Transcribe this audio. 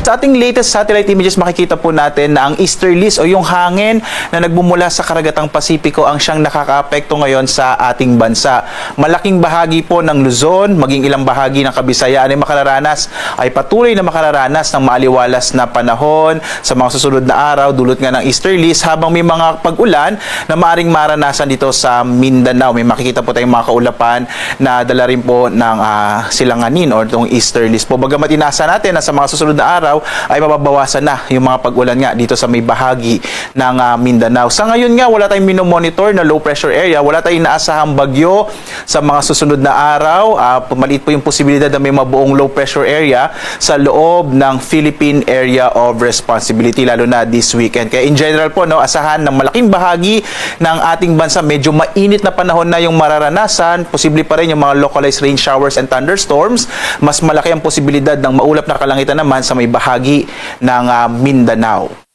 Sa ating latest satellite images, makikita po natin na ang easterlies o yung hangin na nagmumula sa karagatang Pasipiko ang siyang nakakaapekto ngayon sa ating bansa. Malaking bahagi po ng Luzon, maging ilang bahagi ng Kabisayaan ay patuloy na makararanas ng maaliwalas na panahon sa mga susunod na araw dulot nga ng easterlies, habang may mga pag-ulan na maaring maranasan dito sa Mindanao. May makikita po tayong mga kaulapan na dala rin po ng silanganin o itong easterlies po. Bagamat inasa natin na sa mga susunod na araw ay mababawasan na yung mga pag-ulan nga dito sa may bahagi ng Mindanao. Sa ngayon nga, wala tayong minomonitor na low pressure area, wala tayong inaasahang bagyo sa mga susunod na araw. Maliit po yung posibilidad na may mabuong low pressure area sa loob ng Philippine Area of Responsibility, lalo na this weekend. Kaya in general po, no, asahan ng malaking bahagi ng ating bansa, medyo mainit na panahon na yung mararanasan. Posible pa rin yung mga localized rain showers and thunderstorms. Mas malaki ang posibilidad ng maulap na kalangitan naman sa may bahagi ng Mindanao.